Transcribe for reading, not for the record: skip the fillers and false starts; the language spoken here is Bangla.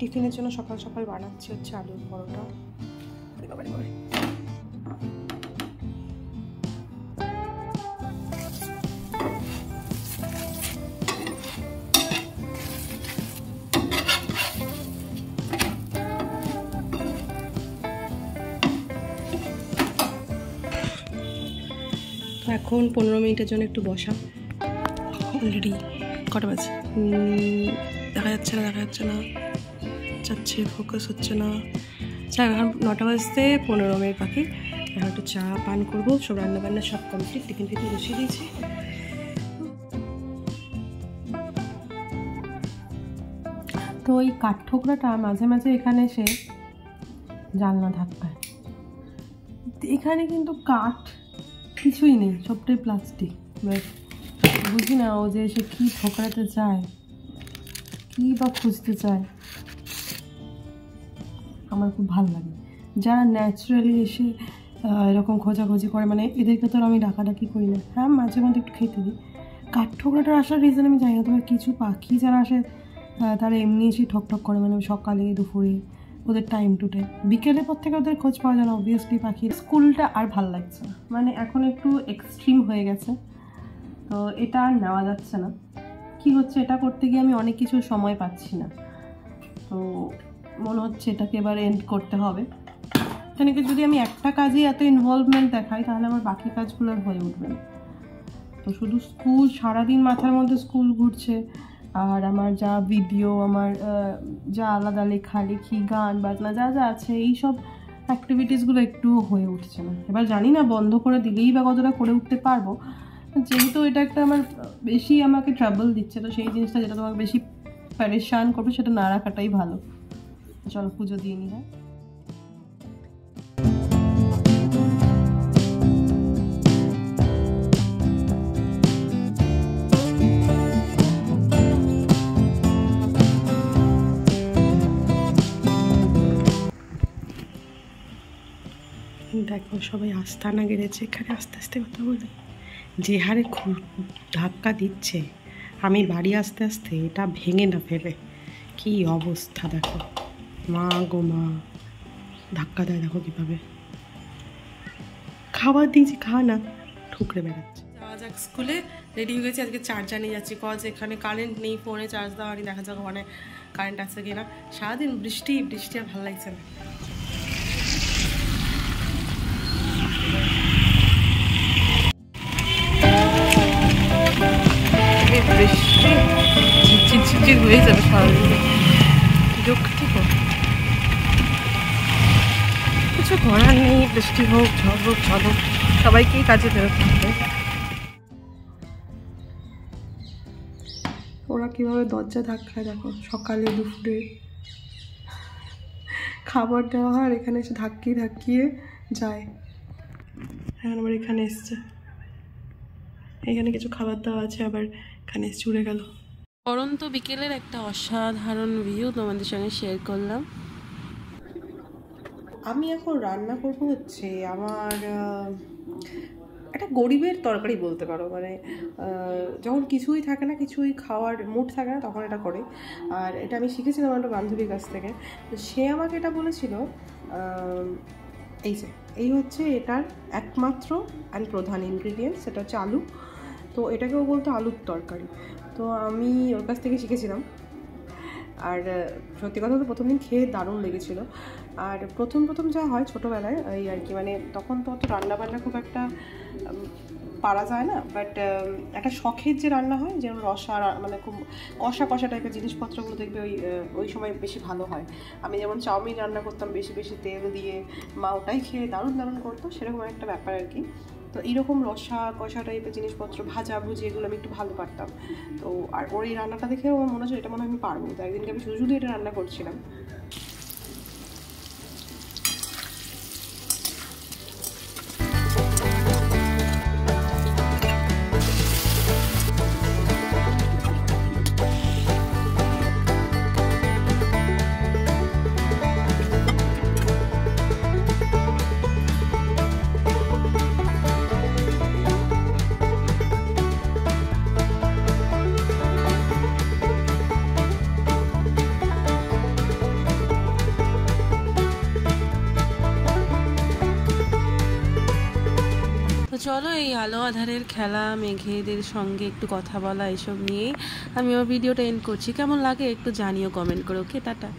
টিফিনের জন্য সকাল সকাল বানাচ্ছি হচ্ছে আলুর পরোটা। এখন 15 মিনিটের জন্য একটু বসা। অলরেডি কটা বাজে দেখা যাচ্ছে না যাচ্ছে, ফোকাস হচ্ছে না। এখন 9টা বাজতে 15 মিনিট বাকি। এখন একটু চা পান করবো। সব রান্নাবান্না সব কমপ্লিট, টিফিন বসিয়ে দিয়েছি। তো ওই কাঠঠোকরাটা মাঝে মাঝে এখানে এসে জানলা ধাক্কায়। এখানে কিন্তু কাঠ কিছুই নেই, সবটাই প্লাস্টিক। বুঝি না ও যে এসে কী ঠোকরাতে চায়, কী বা খুঁজতে চায়। আমার খুব ভালো লাগে যারা ন্যাচারালি এসে এরকম খোঁজাখুঁজি করে, মানে এদেরকে তো আমি ডাকাডাকি করি না। হ্যাঁ, মাঝে মধ্যে একটু খেতে দিই। কাঠঠোকরাটার আসার রিজন আমি জানি না, তবে কিছু পাখি যারা আসে তারা এমনি এসে ঠকঠক করে, মানে সকালে দুপুরে ওদের টাইম টু টাইম। বিকেলের পর থেকে ওদের খোঁজ পাওয়া যায় না অবভিয়াসলি পাখির। স্কুলটা আর ভাল লাগছে না, মানে এখন একটু এক্সট্রিম হয়ে গেছে, তো এটা আর নেওয়া যাচ্ছে না। কি হচ্ছে, এটা করতে গিয়ে আমি অনেক কিছু সময় পাচ্ছি না, তো মনে হচ্ছে এটাকে এবার এন্ড করতে হবে। এখানে যদি আমি একটা কাজে এত ইনভলভমেন্ট দেখাই তাহলে আমার বাকি কাজগুলো হয়ে উঠবে না। তো শুধু স্কুল, সারাদিন মাথার মধ্যে স্কুল ঘুরছে, আর আমার যা ভিডিও, আমার যা আলাদা লেখালেখি, গান বাজনা যা যা আছে, এইসব অ্যাক্টিভিটিসগুলো একটু হয়ে উঠছে না। এবার জানি না বন্ধ করে দিলেই বা কতটা করে উঠতে পারবো, যেহেতু এটা একটা আমার বেশি আমাকে ট্রাবল দিচ্ছে, তো সেই জিনিসটা যেটা তোমাকে বেশি পরেশান করবে সেটা না রাখাটাই ভালো। চলো পুজো দিয়ে নি। হ্যাঁ, দেখো সবাই আস্তানা গেড়েছে এখানে। আস্তে আস্তে কথা বলে যে হারে ধাক্কা দিচ্ছে, আমি বাড়ি আসতে আসতে এটা ভেঙে না ফেলে কি অবস্থা দেখো। মা গো মা, ধাক্কা দেয় দেখো কীভাবে। খাবার দিয়েছি, খা না, ঠুকরে বেড়াচ্ছে। যাওয়া যাক স্কুলে। রেডি হয়ে গেছি, আজকে চার্জার নিয়ে যাচ্ছি, কজ এখানে কারেন্ট নেই, ফোনে চার্জ দেওয়া হয়নি, দেখা যাক ওখানে কারেন্ট আছে কিনা। সারাদিন বৃষ্টি আর ভালো লাগছে না। বৃষ্টি ঝিরঝির হয়ে যাবে সারাদিন, কিছু করার নেই। বৃষ্টি হোক, ঝড় হোক, ঝড় হোক, সবাইকেই কাজে বেরোতে হবে। ওরা কীভাবে দরজা ধাক্কায় দেখো, সকালে দুপুরে খাবার দেওয়া হয়, এখানে এসে ধাক্কিয়ে যায়। এখন আবার এখানে এসছে, এখানে কিছু খাবার দেওয়া আছে, আবার এখানে এসে উড়ে গেল। পরন্ত বিকেলের একটা অসাধারণ ভিউ তোমাদের সঙ্গে শেয়ার করলাম। আমি এখন রান্না করবো হচ্ছে আমার একটা গরিবের তরকারি বলতে পারো, মানে যখন কিছুই থাকে না, কিছুই খাওয়ার মুড থাকে না, তখন এটা করে। আর এটা আমি শিখেছিলাম আমার একটা বান্ধবীর কাছ থেকে। তো সে আমাকে এটা বলেছিল, এই হচ্ছে এটার একমাত্র অ্যান্ড প্রধান ইনগ্রিডিয়েন্টস, সেটা হচ্ছে আলু। তো এটাকেও বলতো আলুর তরকারি। তো আমি ওর কাছ থেকে শিখেছিলাম, আর সত্যি কথা তো প্রথম দিন খেয়ে দারুণ লেগেছিলো। আর প্রথম যা হয় ছোটোবেলায় এই আর কি, মানে তখন তো অত রান্নাবান্না খুব একটা পারা যায় না, বাট একটা শখের যে রান্না হয়, যেমন রসা, মানে খুব কষা টাইপের জিনিসপত্রগুলো দেখবে ওই সময় বেশি ভালো হয়। আমি যেমন চাউমিন রান্না করতাম বেশি তেল দিয়ে, মা ওটাই খেয়ে দারুণ করতো, সেরকম একটা ব্যাপার আর কি। তো এইরকম রসা কষা টাইপের জিনিসপত্র, ভাজি এগুলো আমি একটু ভালো পারতাম। তো আর ওর এই রান্নাটা দেখেও আমার মনে হচ্ছে এটা মনে হয় আমি পারবো। তো একদিনকে আমি শুধু এটা রান্না করছিলাম। চলো এই আলো আধারের খেলা, মেঘেদের সঙ্গে একটু কথা বলা, এসব নিয়েই আমি আমার ভিডিওটা এন্ড করছি। কেমন লাগে একটু জানিও কমেন্ট করে। ওকে, টাটা।